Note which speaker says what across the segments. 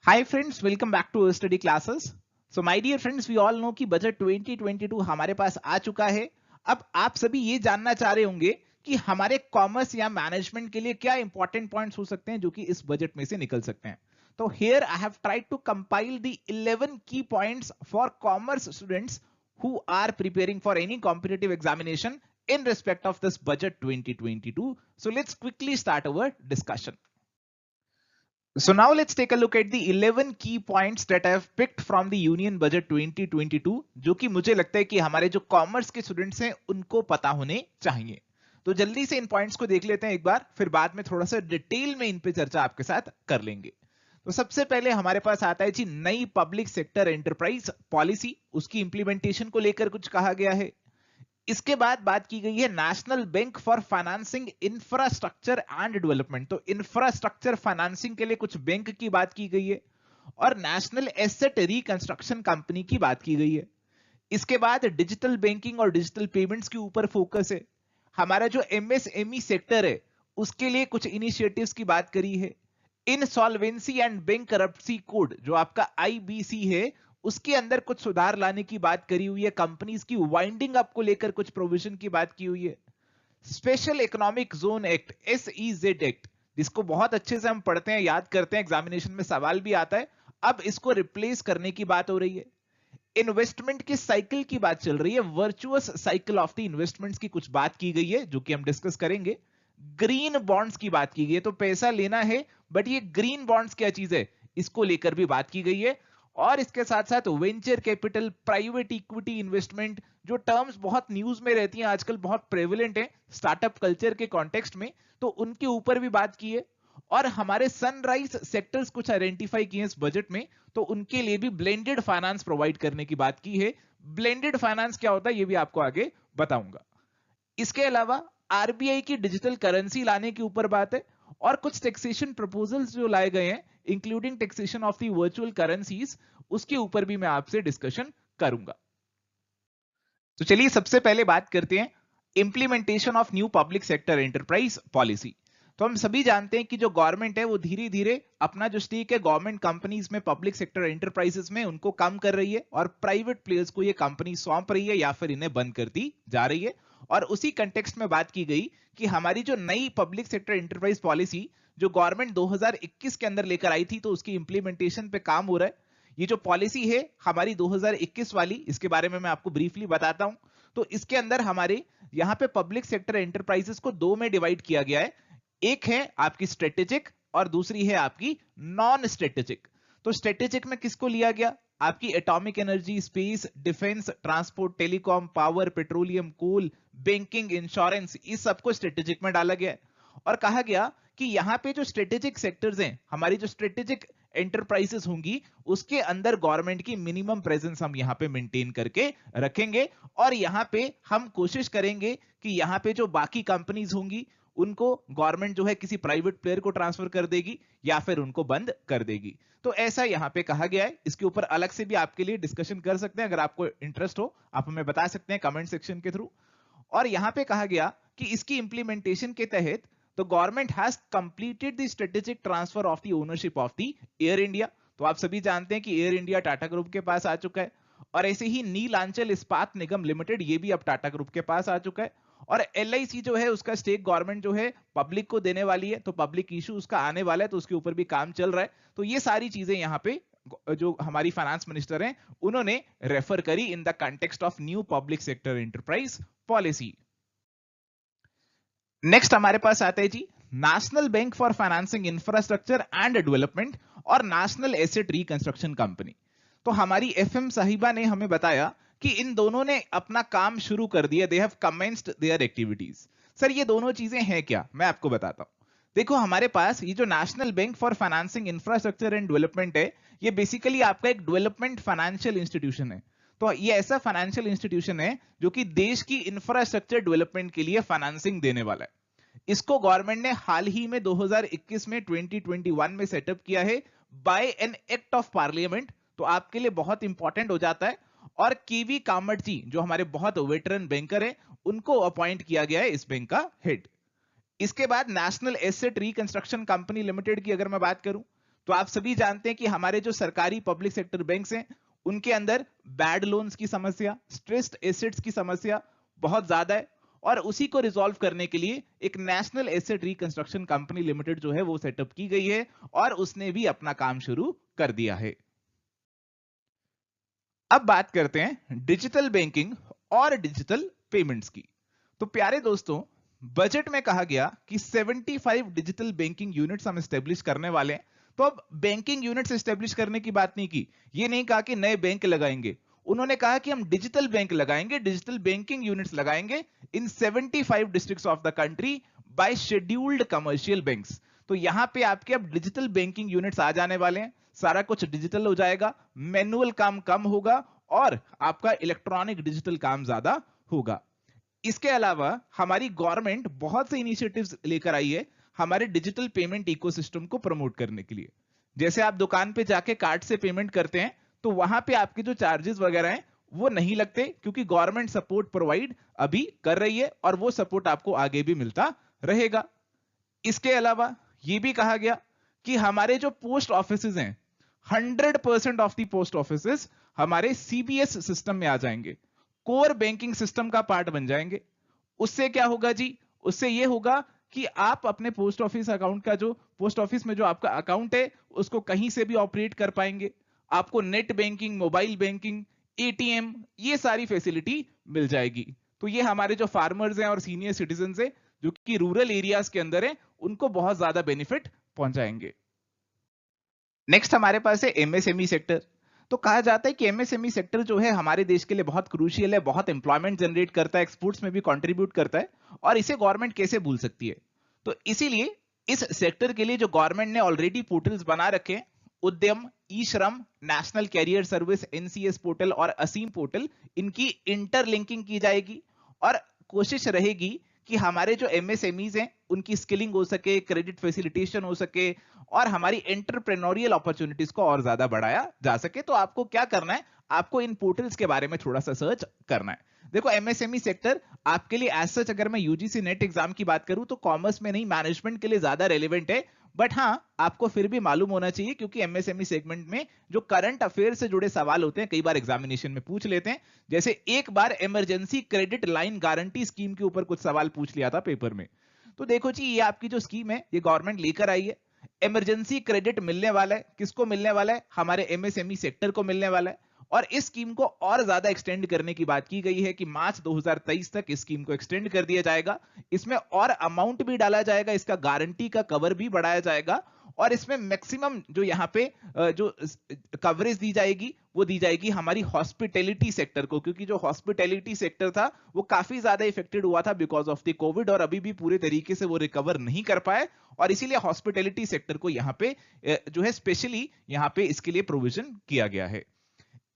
Speaker 1: Hi friends, welcome back to our study classes. So my dear friends, we all know कि budget 2022 हमारे पास आ चुका है. अब आप सभी ये जानना चाह रहे होंगे कि हमारे कॉमर्स या मैनेजमेंट के लिए क्या इंपॉर्टेंट पॉइंट्स हो सकते हैं जो कि इस बजट में से निकल सकते हैं. तो here I have tried to compile the 11 key points for commerce students who are preparing for any competitive examination in respect of this budget 2022. So let's quickly start our discussion. So now let's take a look at the 11 key points that I have picked from the Union Budget 2022 जो कि मुझे लगता है कि हमारे जो commerce के students हैं उनको पता होने चाहिए. तो जल्दी से इन पॉइंट्स को देख लेते हैं एक बार, फिर बाद में थोड़ा सा डिटेल में इन पे चर्चा आपके साथ कर लेंगे. तो सबसे पहले हमारे पास आता है जी नई पब्लिक सेक्टर एंटरप्राइज पॉलिसी, उसकी इंप्लीमेंटेशन को लेकर कुछ कहा गया है. इसके बाद बात की गई है national bank for financing infrastructure and development. तो इंफ्रास्ट्रक्चर फाइनेंसिंग के लिए कुछ बैंक की बात की गई है और नेशनल एसेट रिकंस्ट्रक्शन कंपनी की बात की गई है. इसके बाद डिजिटल बैंकिंग और डिजिटल पेमेंट्स के ऊपर फोकस है. हमारा जो एमएसएमई सेक्टर है उसके लिए कुछ इनिशिएटिव्स की बात करी है. इनसॉल्वेंसी एंड बैंक करप्सी कोड जो आपका आईबीसी है उसके अंदर कुछ सुधार लाने की बात करी हुई है. कंपनीज की वाइंडिंग अप को लेकर कुछ प्रोविजन की बात की हुई है. Special economic zone act SEZ act, जिसको बहुत अच्छे से हम पढ़ते हैं, याद करते हैं, एग्जामिनेशन में सवाल भी आता है, अब इसको रिप्लेस करने की बात हो रही है. इन्वेस्टमेंट की साइकिल की बात चल रही है, virtuous cycle of the investments की कुछ बात की गई है जो कि हम डिस्कस करेंगे. ग्रीन बॉन्ड्स की बात की गई है, तो पैसा लेना है बट ये ग्रीन बॉन्ड्स क्या चीज है इसको लेकर भी बात की गई है. और इसके साथ साथ venture capital, private equity investment, जो टर्म्स बहुत न्यूज में रहती हैं आजकल, बहुत प्रेवलेंट है स्टार्टअप कल्चर के कॉन्टेक्स्ट में, तो उनके ऊपर भी बात की है. और हमारे सनराइज सेक्टर्स कुछ आइडेंटिफाई किए इस बजट में, तो उनके लिए भी ब्लेंडेड फाइनेंस प्रोवाइड करने की बात की है. ब्लेंडेड फाइनेंस क्या होता है ये भी आपको आगे बताऊंगा. इसके अलावा आरबीआई की डिजिटल करेंसी लाने के ऊपर बात है और कुछ टैक्सेशन प्रपोजल्स जो लाए गए हैं including taxation of the virtual currencies, उसके ऊपर भी मैं आपसे डिस्कशन करूंगा. तो चलिए सबसे पहले बात करते हैं implementation of new public sector enterprise policy. तो हम सभी जानते हैं कि जो गवर्नमेंट है वो धीरे धीरे अपना जो स्टेक है गवर्नमेंट कंपनीज में, पब्लिक सेक्टर एंटरप्राइजेस में, उनको कम कर रही है और प्राइवेट प्लेयर्स को ये कंपनी सौंप रही है या फिर इन्हें बंद करती जा रही है. और उसी कंटेक्स्ट में बात की गई कि हमारी जो नई पब्लिक सेक्टर एंटरप्राइज पॉलिसी जो गवर्नमेंट 2021 के अंदर लेकर आई थी, तो उसकी इंप्लीमेंटेशन पे काम हो रहा है. ये जो पॉलिसी है हमारी 2021 वाली, इसके बारे में मैं आपको ब्रीफली बताता हूं. तो इसके अंदर हमारे यहाँ पे पब्लिक सेक्टर एंटरप्राइजेस को दो में डिवाइड किया गया है. एक है आपकी स्ट्रेटेजिक और दूसरी है आपकी नॉन स्ट्रेटेजिक. तो स्ट्रेटेजिक में किसको लिया गया? आपकी atomic energy, space, defence, transport, telecom, power, petroleum, coal, banking, insurance, इस सबको स्ट्रेटेजिक में डाला गया है. और कहा गया कि यहाँ पे जो स्ट्रेटेजिक सेक्टर्स हैं, हमारी जो स्ट्रेटेजिक एंटरप्राइजेस होंगी, उसके अंदर गवर्नमेंट की मिनिमम प्रेजेंस हम यहाँ पे मेंटेन करके रखेंगे. और यहाँ पे हम कोशिश करेंगे कि यहाँ पे जो बाकी कंपनीज होंगी उनको गवर्नमेंट जो है किसी प्राइवेट प्लेयर को ट्रांसफर कर देगी या फिर उनको बंद कर देगी. तो ऐसा यहां पे कहा गया है. इसके ऊपर अलग से भी आपके लिए डिस्कशन कर सकते हैं, अगर आपको इंटरेस्ट हो आप हमें बता सकते हैं कमेंट सेक्शन के थ्रू. और यहां पे कहा गया कि इसकी इंप्लीमेंटेशन के तहत तो government has completed the strategic transfer of the ownership of the air India. तो आप सभी जानते हैं कि एयर इंडिया टाटा ग्रुप के पास आ चुका है. और ऐसे ही नीलांचल इस्पात निगम लिमिटेड, ये भी अब टाटा ग्रुप के पास आ चुका है. और एलआईसी जो है उसका स्टेक गवर्नमेंट जो है पब्लिक को देने वाली है, तो पब्लिक इशू उसका आने वाला है, तो उसके ऊपर भी काम चल रहा है. तो ये सारी चीजें यहाँ पे जो हमारी फाइनेंस मिनिस्टर हैं उन्होंने रेफर करी in the context of new public sector enterprise policy. Next हमारे पास आता है जी national bank for financing infrastructure and development और नेशनल एसेट रिकंस्ट्रक्शन कंपनी. तो हमारी एफएम साहिबा ने हमें बताया कि इन दोनों ने अपना काम शुरू कर दिया. They have commenced their activities. Sir ये दोनों चीजें हैं क्या? मैं आपको बताता हूं. देखो हमारे पास ये जो national bank for financing infrastructure and development है, ये बेसिकली आपका एक डेवलपमेंट फाइनेंशियल इंस्टीट्यूशन है. तो ये ऐसा फाइनेंशियल इंस्टीट्यूशन है जो कि देश की इंफ्रास्ट्रक्चर डेवलपमेंट के लिए फाइनेंसिंग देने वाला है. इसको गवर्नमेंट ने हाल ही में 2021 में 2021 में सेटअप किया है by an act of parliament. तो आपके लिए बहुत इंपॉर्टेंट हो जाता है. और केवी कामत जी जो हमारे बहुत वेटरन बैंकर हैं, उनको अपॉइंट किया गया है इस बैंक का हेड. इसके बाद national asset reconstruction company limited की अगर मैं बात करूं, तो आप सभी जानते हैं कि हमारे जो सरकारी पब्लिक सेक्टर बैंक्स हैं उनके अंदर बैड लोन्स की समस्या, स्ट्रेस्ड एसेट्स की समस्या बहुत ज्यादा है, और उसी को रिजॉल्व करने के लिए एक national asset reconstruction company limited जो है वो सेटअप की गई है और उसने भी अपना काम शुरू कर दिया है। अब बात करते हैं डिजिटल बैंकिंग और डिजिटल पेमेंट्स की। तो प्यारे दोस्तों, बजट में कहा गया कि 75 डिजिटल बैंकिंग यूनिट्स हम एस्टेब्लिश करने वाले हैं। तो अब बैंकिंग यूनिट्स एस्टेब्लिश करने की बात नहीं की, ये नहीं कहा कि नए बैंक लगाएंगे, उन्होंने कहा कि हम डिजिटल बैंक लगाएंगे, डिजिटल बैंकिंग यूनिट्स लगाएंगे इन 75 districts of the country bye scheduled commercial banks. तो यहां पे आपके अब डिजिटल बैंकिंग यूनिट्स आ जाने वाले हैं, सारा कुछ डिजिटल हो जाएगा, मैनुअल काम कम होगा और आपका इलेक्ट्रॉनिक डिजिटल काम ज्यादा होगा। इसके अलावा हमारी गवर्नमेंट बहुत से इनिशिएटिव्स लेकर आई है हमारे डिजिटल पेमेंट इकोसिस्टम को प्रमोट करने के लिए। जैसे आप दुकान पे जाके कार्ड से पेमेंट करते हैं तो वहां पे आपके जो चार्जेस वगैरह हैं वो नहीं लगते, क्योंकि गवर्नमेंट सपोर्ट प्रोवाइड अभी कर रही है और वो सपोर्ट आपको आगे भी मिलता रहेगा। इसके अलावा ये भी कहा गया कि हमारे जो पोस्ट ऑफिसेज हैं 100% ऑफ द पोस्ट ऑफिसेज हमारे सीबीएस सिस्टम में आ जाएंगे, कोर बैंकिंग सिस्टम का पार्ट बन जाएंगे। उससे क्या होगा जी, उससे ये होगा कि आप अपने पोस्ट ऑफिस अकाउंट का जो पोस्ट ऑफिस में जो आपका अकाउंट है उसको कहीं से भी ऑपरेट कर पाएंगे, आपको net banking, mobile banking, ATM, ये सारी फैसिलिटी मिल जाएगी। तो ये हमारे जो फार्मर्स हैं और सीनियर सिटीजन हैं जो कि रूरल एरियाज के अंदर है उनको बहुत ज्यादा बेनिफिट पहुंचाएंगे। नेक्स्ट हमारे पास है एमएसएमई सेक्टर। तो कहा जाता है कि एमएसएमई सेक्टर जो है हमारे देश के लिए बहुत क्रूशियल है, बहुत एम्प्लॉयमेंट जनरेट करता है, एक्सपोर्ट्स में भी कंट्रीब्यूट करता है, और इसे गवर्नमेंट कैसे भूल सकती है। तो इसीलिए इस सेक्टर के लिए जो गवर्नमेंट ने ऑलरेडी पोर्टल्स बना रखे हैं, Udyam, e Shram, national career service, NCS portal और असीम पोर्टल, इनकी इंटरलिंकिंग की जाएगी और कोशिश रहेगी कि हमारे जो एमएसएमईज हैं उनकी स्किलिंग हो सके, क्रेडिट फैसिलिटेशन हो सके और हमारी एंटरप्रेन्योरियल अपॉर्चुनिटीज को और ज्यादा बढ़ाया जा सके। तो आपको क्या करना है, आपको इन पोर्टल्स के बारे में थोड़ा सा सर्च करना है। देखो, एमएसएमई सेक्टर आपके लिए एज सच अगर मैं यूजीसी नेट एग्जाम की बात करूं तो कॉमर्स में नहीं, मैनेजमेंट के लिए ज्यादा रेलिवेंट है, बट हाँ आपको फिर भी मालूम होना चाहिए क्योंकि एमएसएमई सेगमेंट में जो करंट अफेयर से जुड़े सवाल होते हैं कई बार एग्जामिनेशन में पूछ लेते हैं। जैसे एक बार emergency credit line guarantee scheme के ऊपर कुछ सवाल पूछ लिया था पेपर में। तो देखो जी, ये आपकी जो स्कीम है ये गवर्नमेंट लेकर आई है, इमरजेंसी क्रेडिट मिलने वाला है, किसको मिलने वाला है, हमारे एमएसएमई सेक्टर को मिलने वाला है। और इस स्कीम को और ज्यादा एक्सटेंड करने की बात की गई है कि मार्च 2023 तक इस स्कीम को एक्सटेंड कर दिया जाएगा, इसमें और अमाउंट भी डाला जाएगा, इसका गारंटी का कवर भी बढ़ाया जाएगा और इसमें मैक्सिमम जो यहाँ पे जो कवरेज दी जाएगी वो दी जाएगी हमारी हॉस्पिटैलिटी सेक्टर को, क्योंकि जो हॉस्पिटैलिटी सेक्टर था वो काफी ज्यादा इफेक्टेड हुआ था बिकॉज ऑफ द कोविड और अभी भी पूरे तरीके से वो रिकवर नहीं कर पाए, और इसीलिए हॉस्पिटैलिटी सेक्टर को यहाँ पे जो है स्पेशली यहाँ पे इसके लिए प्रोविजन किया गया है।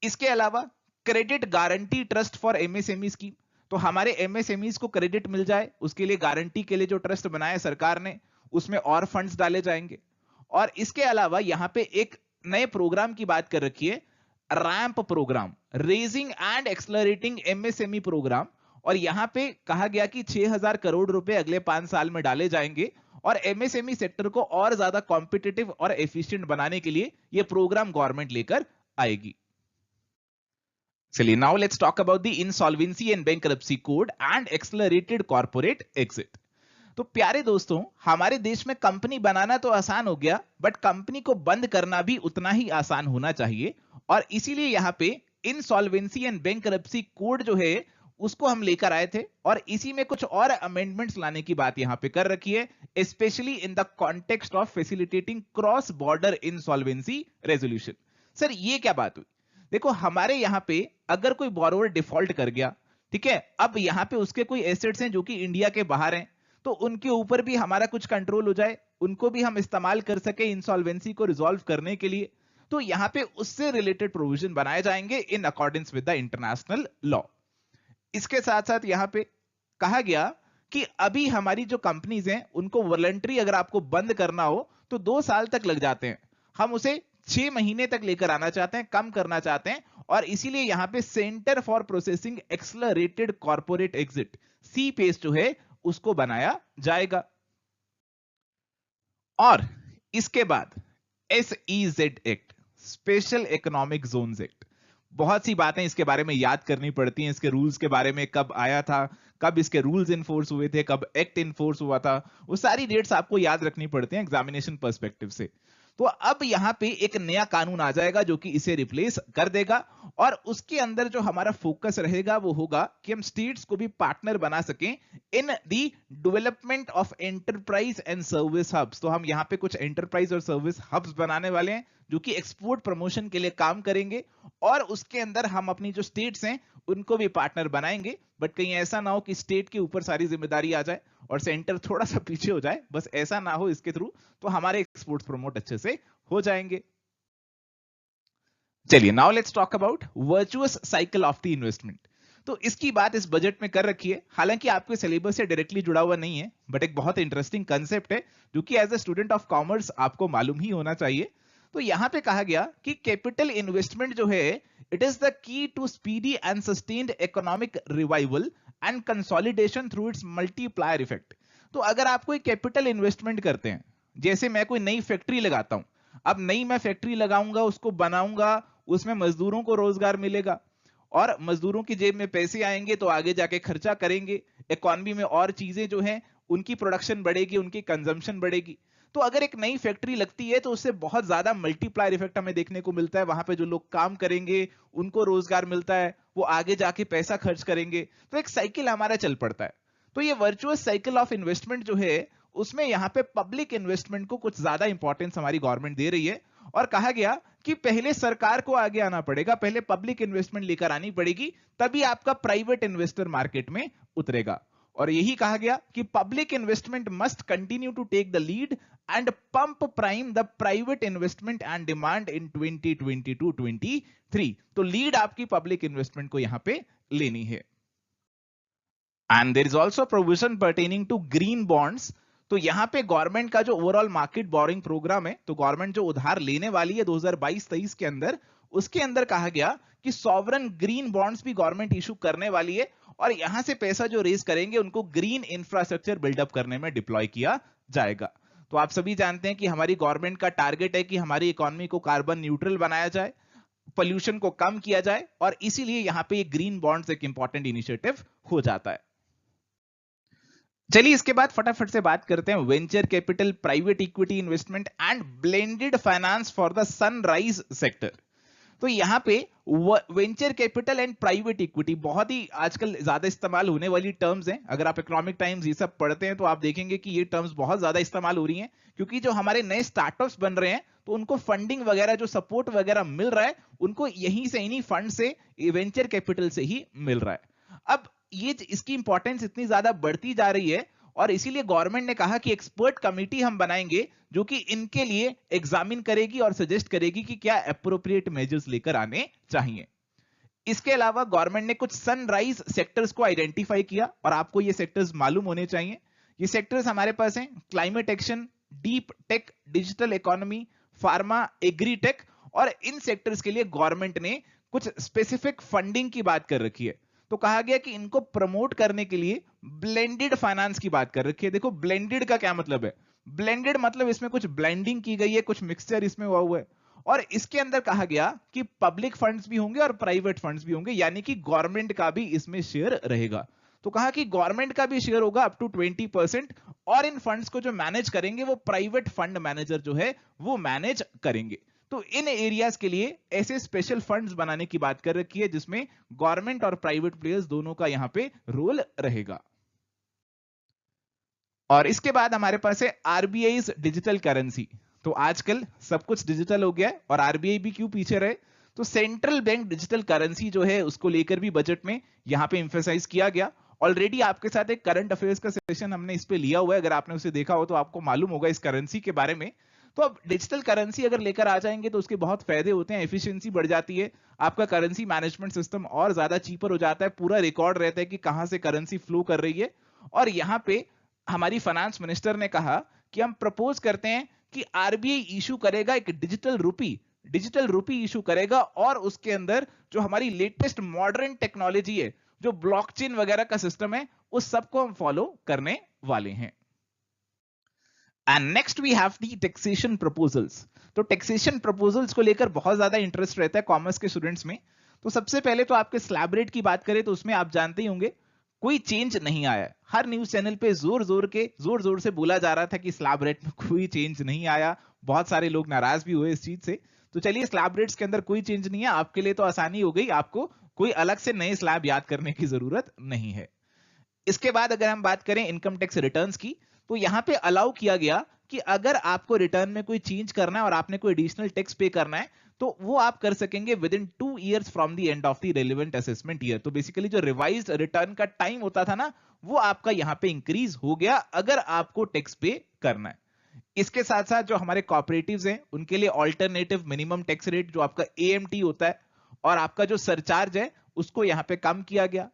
Speaker 1: इसके अलावा credit guarantee trust for MSME scheme, तो हमारे एमएसएमईज को क्रेडिट मिल जाए उसके लिए गारंटी के लिए जो ट्रस्ट बनाया सरकार ने उसमें और फंड्स डाले जाएंगे। और इसके अलावा यहां पे एक नए प्रोग्राम की बात कर रखी है, RAMP programme, raising and accelerating MSME programme, और यहां पे कहा गया कि 6000 करोड़ रुपए अगले 5 साल में डाले जाएंगे और एमएसएमई सेक्टर को और ज्यादा कॉम्पिटिटिव और एफिशिएंट बनाने के लिए यह प्रोग्राम गवर्नमेंट लेकर आएगी। चलिए, now let's talk about the insolvency and bankruptcy code and accelerated corporate exit. तो प्यारे दोस्तों, हमारे देश में कंपनी बनाना तो आसान हो गया, बट कंपनी को बंद करना भी उतना ही आसान होना चाहिए, और इसीलिए यहाँ पे इंसॉल्वेंसी एंड बैंकरप्सी कोड जो है उसको हम लेकर आए थे और इसी में कुछ और अमेंडमेंट्स लाने की बात यहाँ पे कर रखी है, specially in the context of facilitating cross border insolvency resolution. Sir ये क्या बात हुई? देखो, हमारे यहाँ पे अगर कोई बोरोवर डिफॉल्ट कर गया, ठीक है, अब यहाँ पे उसके कोई एसेट्स हैं जो कि इंडिया के बाहर हैं, तो उनके ऊपर भी हमारा कुछ कंट्रोल हो जाए, उनको भी हम इस्तेमाल कर सके इंसॉल्वेंसी को रिजॉल्व करने के लिए, तो यहाँ पे उससे रिलेटेड प्रोविजन बनाए जाएंगे in accordance with the international law. इसके साथ साथ यहाँ पे कहा गया कि अभी हमारी जो कंपनीज हैं उनको वॉलंटरी अगर आपको बंद करना हो तो 2 साल तक लग जाते हैं, हम उसे 6 महीने तक लेकर आना चाहते हैं, कम करना चाहते हैं, और इसीलिए यहां पे centre for processing accelerated corporate exit, CPACE जो है उसको बनाया जाएगा। और इसके बाद SEZ act, special economic zones act. बहुत सी बातें इसके बारे में याद करनी पड़ती हैं, इसके रूल्स के बारे में, कब आया था, कब इसके रूल्स इन्फोर्स हुए थे, कब एक्ट इन्फोर्स हुआ था, वो सारी डेट्स आपको याद रखनी पड़ती हैं एग्जामिनेशन पर्सपेक्टिव से। तो अब यहाँ पे एक नया कानून आ जाएगा जो कि इसे रिप्लेस कर देगा, और उसके अंदर जो हमारा फोकस रहेगा वो होगा कि हम स्टेट्स को भी पार्टनर बना सकें in the development of enterprise and service hubs. तो हम यहाँ पे कुछ एंटरप्राइज और सर्विस हब्स बनाने वाले हैं जो कि एक्सपोर्ट प्रमोशन के लिए काम करेंगे, और उसके अंदर हम अपनी जो स्टेट्स हैं उनको भी पार्टनर बनाएंगे। बट कहीं ऐसा ना हो कि स्टेट के ऊपर सारी जिम्मेदारी आ जाए और सेंटर थोड़ा सा पीछे हो जाए, बस ऐसा ना हो इसके थ्रू, तो हमारे एक्सपोर्ट्स प्रमोट अच्छे से हो जाएंगे। चलिए now let's talk about virtuous cycle of the investment. तो इसकी बात इस बजट में कर रखी है, हालांकि आपके सिलेबस से डायरेक्टली जुड़ा हुआ नहीं है, बट एक बहुत इंटरेस्टिंग कंसेप्ट है जो कि as a student of commerce आपको मालूम ही होना चाहिए। तो यहां पे कहा गया कि कैपिटल इन्वेस्टमेंट जो है, it is the key to speedy and sustained economic revival and consolidation through its multiplier effect. तो अगर आप कोई कैपिटल इन्वेस्टमेंट करते हैं, जैसे मैं कोई नई फैक्ट्री लगाता हूं, अब नई मैं फैक्ट्री लगाऊंगा, उसको बनाऊंगा, उसमें मजदूरों को रोजगार मिलेगा, और मजदूरों की जेब में पैसे आएंगे तो आगे जाके खर्चा करेंगे, इकोनॉमी में और चीजें जो हैं उनकी प्रोडक्शन बढ़ेगी, उनकी कंजम्पशन बढ़ेगी। तो अगर एक नई फैक्ट्री लगती है तो उससे बहुत ज्यादा मल्टीप्लायर इफेक्ट हमें देखने को मिलता है। वहां पे जो लोग काम करेंगे उनको रोजगार मिलता है, वो आगे जाके पैसा खर्च करेंगे, तो एक साइकिल हमारा चल पड़ता है। तो ये वर्चुअस साइकिल ऑफ इन्वेस्टमेंट जो है, उसमें यहाँ पे पब्लिक इन्वेस्टमेंट को कुछ ज्यादा इंपॉर्टेंस हमारी गवर्नमेंट दे रही है, और कहा गया कि पहले सरकार को आगे आना पड़ेगा, पहले पब्लिक इन्वेस्टमेंट लेकर आनी पड़ेगी, तभी आपका प्राइवेट इन्वेस्टर मार्केट में उतरेगा। और यही कहा गया कि public investment must continue to take the lead and pump prime the private investment and demand in 2022-23। तो लीड आपकी पब्लिक इन्वेस्टमेंट को यहां पे लेनी है। And there is also provision pertaining to green bonds. तो यहां पे गवर्नमेंट का जो ओवरऑल मार्केट बोरिंग प्रोग्राम है, तो गवर्नमेंट जो उधार लेने वाली है 2022-23 के अंदर, उसके अंदर कहा गया कि सॉवरन ग्रीन बॉन्ड्स भी गवर्नमेंट इशू करने वाली है, और यहां से पैसा जो रेज करेंगे उनको ग्रीन इंफ्रास्ट्रक्चर बिल्डअप करने में डिप्लॉय किया जाएगा। तो आप सभी जानते हैं कि हमारी गवर्नमेंट का टारगेट है कि हमारी इकोनॉमी को कार्बन न्यूट्रल बनाया जाए, पोल्यूशन को कम किया जाए, और इसीलिए यहां पे ग्रीन बॉन्ड्स एक इंपॉर्टेंट इनिशिएटिव हो जाता है। चलिए इसके बाद फटाफट से बात करते हैं venture capital, private equity investment and blended finance for the sunrise sector. तो यहां पे venture capital and private equity बहुत ही आजकल ज्यादा इस्तेमाल होने वाली टर्म्स हैं। अगर आप इकोनॉमिक टाइम्स ये सब पढ़ते हैं तो आप देखेंगे कि ये टर्म्स बहुत ज्यादा इस्तेमाल हो रही हैं, क्योंकि जो हमारे नए स्टार्टअप्स बन रहे हैं तो उनको फंडिंग वगैरह, जो सपोर्ट वगैरह मिल रहा है, उनको यहीं से, इन्हीं फंड से, वेंचर कैपिटल से ही मिल रहा है। अब ये इसकी इंपॉर्टेंस इतनी ज्यादा बढ़ती जा रही है, और इसीलिए गवर्नमेंट ने कहा कि एक्सपर्ट कमेटी हम बनाएंगे जो कि इनके लिए एग्जामिन करेगी और सजेस्ट करेगी कि क्या एप्रोप्रिएट मेजर्स लेकर आने चाहिए। इसके अलावा गवर्नमेंट ने कुछ सनराइज सेक्टर्स को आइडेंटिफाई किया, और आपको ये सेक्टर्स मालूम होने चाहिए। ये सेक्टर्स हमारे पास हैं climate action, deep tech, digital economy, pharma, agritech, और इन सेक्टर्स के लिए गवर्नमेंट ने कुछ स्पेसिफिक फंडिंग की बात कर रखी है। तो कहा गया कि इनको प्रमोट करने के लिए ब्लेंडेड फाइनेंस की बात कर रखी है। देखो ब्लेंडेड का क्या मतलब है, ब्लेंडेड मतलब इसमें कुछ ब्लेंडिंग की गई है, कुछ मिक्सचर इसमें हुआ है, और इसके अंदर कहा गया कि पब्लिक फंड्स भी होंगे और प्राइवेट फंड्स भी होंगे, यानी कि गवर्नमेंट का भी इसमें शेयर रहेगा। तो कहा कि गवर्नमेंट का भी शेयर होगा अप टू 20%, और इन फंड्स को जो मैनेज करेंगे वो प्राइवेट फंड मैनेजर जो है वो मैनेज करेंगे। तो इन एरियाज के लिए ऐसे स्पेशल फंड्स बनाने की बात कर रखी है जिसमें गवर्नमेंट और प्राइवेट प्लेयर्स दोनों का यहां पे रोल रहेगा। और इसके बाद हमारे पास है आरबीआई डिजिटल करेंसी। तो आजकल सब कुछ डिजिटल हो गया है, और आरबीआई भी क्यों पीछे रहे, तो सेंट्रल बैंक डिजिटल करेंसी जो है उसको लेकर भी बजट में यहां पे एम्फेसाइज किया गया। ऑलरेडी आपके साथ एक करंट अफेयर्स का सेशन हमने इस पे लिया हुआ है, अगर आपने उसे देखा हो तो आपको मालूम होगा इस करेंसी के बारे में। तो अब डिजिटल करेंसी अगर लेकर आ जाएंगे तो उसके बहुत फायदे होते हैं, एफिशिएंसी बढ़ जाती है, आपका करेंसी मैनेजमेंट सिस्टम और ज्यादा चीपर हो जाता है, पूरा रिकॉर्ड रहता है कि कहां से करेंसी फ्लो कर रही है। और यहां पे हमारी फाइनेंस मिनिस्टर ने कहा कि हम प्रपोज करते हैं कि आरबीआई इशू करेगा एक डिजिटल रूपी इशू करेगा, और उसके अंदर जो हमारी लेटेस्ट मॉडर्न टेक्नोलॉजी है, जो ब्लॉकचेन वगैरह का सिस्टम है, उस सबको हम फॉलो करने वाले हैं। And next we have the taxation proposals. तो टैक्सेशन प्रपोजल्स को लेकर बहुत ज्यादा इंटरेस्ट रहता है कॉमर्स के स्टूडेंट्स में। तो सबसे पहले तो आपके स्लैब रेट की बात करें तो उसमें आप जानते ही होंगे कोई चेंज नहीं आया है। हर न्यूज चैनल पे जोर जोर से बोला जा रहा था कि स्लैब रेट में कोई चेंज नहीं आया। बहुत सारे लोग नाराज भी हुए इस चीज से। तो चलिए स्लैब रेट्स के अंदर कोई चेंज नहीं है, आपके लिए तो आसानी हो गई, आपको कोई अलग से नए स्लैब याद करने की जरूरत नहीं है। इसके बाद अगर हम बात करें इनकम टैक्स रिटर्न्स की, तो यहां पे अलाउ किया गया कि अगर आपको रिटर्न में कोई चेंज करना है और आपने कोई एडिशनल टैक्स पे करना है तो वो आप कर सकेंगे with in 2 years from the end of the relevant assessment year. तो बेसिकली जो रिवाइज्ड रिटर्न का टाइम होता था ना, वो आपका यहां पे इंक्रीज हो गया अगर आपको टैक्स पे करना है। इसके साथ साथ जो हमारे कॉपरेटिव्स हैं उनके लिए ऑल्टरनेटिव मिनिमम टैक्स रेट जो आपका एएमटी होता है और आपका जो सरचार्ज है उसको यहां पे कम किया गया।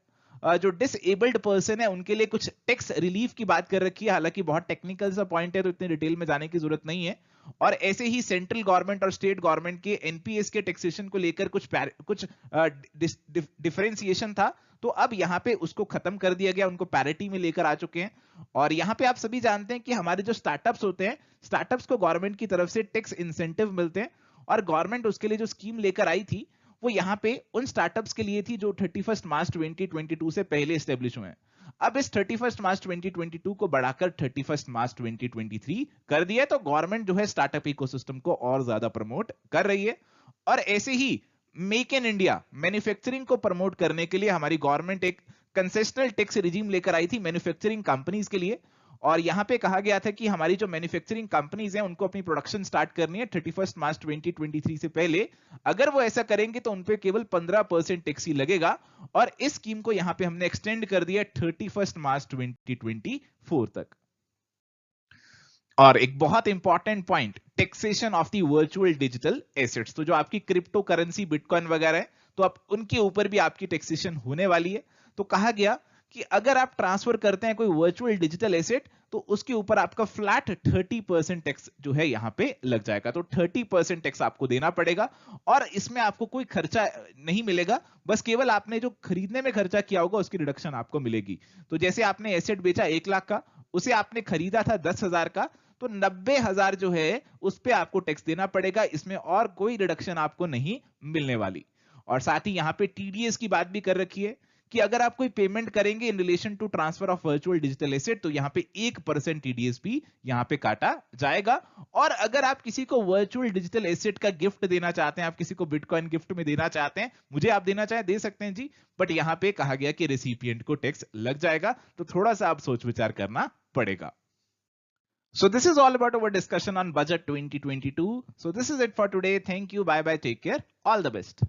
Speaker 1: जो डिसेबल्ड पर्सन है उनके लिए कुछ टैक्स रिलीफ की बात कर रखी है, हालांकि बहुत टेक्निकल सा पॉइंट है तो इतने डिटेल में जाने की जरूरत नहीं है। और ऐसे ही सेंट्रल गवर्नमेंट और स्टेट गवर्नमेंट के एनपीएस के टैक्सेशन को लेकर कुछ डिफरेंशिएशन था, तो अब यहां पे उसको खत्म कर दिया गया, उनको पैरिटी में लेकर आ चुके हैं। और यहां पे आप सभी जानते हैं कि हमारे जो स्टार्टअप्स होते हैं, स्टार्टअप्स को गवर्नमेंट की तरफ से टैक्स इंसेंटिव मिलते हैं और गवर्नमेंट उसके लिए जो स्कीम लेकर आई थी वो यहां पे उन स्टार्टअप्स के लिए थी जो 31 मार्च 2022 से पहले एस्टेब्लिश हुए हैं। अब इस 31 मार्च 2022 को बढ़ाकर 31 मार्च 2023 कर दिया, तो गवर्नमेंट जो है स्टार्टअप इकोसिस्टम को और ज्यादा प्रमोट कर रही है। और ऐसे ही मेक इन इंडिया मैन्युफैक्चरिंग को प्रमोट करने के लिए हमारी गवर्नमेंट एक कंसेशनल टैक्स रिजीम लेकर आई थी मैन्युफैक्चरिंग कंपनीज के लिए। और यहां पे कहा गया था कि हमारी जो मैन्युफैक्चरिंग कंपनीज हैं उनको अपनी प्रोडक्शन स्टार्ट करनी है 31 मार्च 2023 से पहले। अगर वो ऐसा करेंगे तो उनपे केवल 15% टैक्स ही लगेगा। और इस स्कीम को यहां पे हमने एक्सटेंड कर दिया 31 मार्च 2024 तक। और एक बहुत important point, taxation of the virtual digital assets. तो जो आपकी क्रिप्टो करेंसी बिटकॉइन वगैरह है, तो अब उनके ऊपर भी आपकी टैक्सेशन होने वाली है। तो कहा गया कि अगर आप ट्रांसफर करते हैं कोई वर्चुअल डिजिटल एसेट तो उसके ऊपर आपका फ्लैट 30% टैक्स जो है यहां पे लग जाएगा। तो 30% टैक्स आपको देना पड़ेगा और इसमें आपको कोई खर्चा नहीं मिलेगा, बस केवल आपने जो खरीदने में खर्चा किया होगा उसकी रिडक्शन आपको मिलेगी। तो जैसे आपने एसेट बेचा 1 लाख का, उसे आपने खरीदा था 10,000 का, तो 90,000 जो है उस पे आपको टैक्स देना पड़ेगा, इसमें और कोई रिडक्शन आपको नहीं मिलने वाली। और साथ ही यहां पे टीडीएस की बात भी कर रखी है कि अगर आप कोई पेमेंट करेंगे in relation to transfer of virtual digital asset तो यहां पे 1% टीडीएस भी यहां पे काटा जाएगा। और अगर आप किसी को वर्चुअल डिजिटल एसेट का गिफ्ट देना चाहते हैं, आप किसी को बिटकॉइन गिफ्ट में देना चाहते हैं, मुझे आप देना चाहें दे सकते हैं जी, बट यहां पे कहा गया कि रेसिपिएंट को टैक्स लग जाएगा, तो थोड़ा सा आप सोच विचार करना पड़ेगा। So this is all about our discussion on budget 2022. So this is it for today. Thank you. Bye bye. Take care. All the best.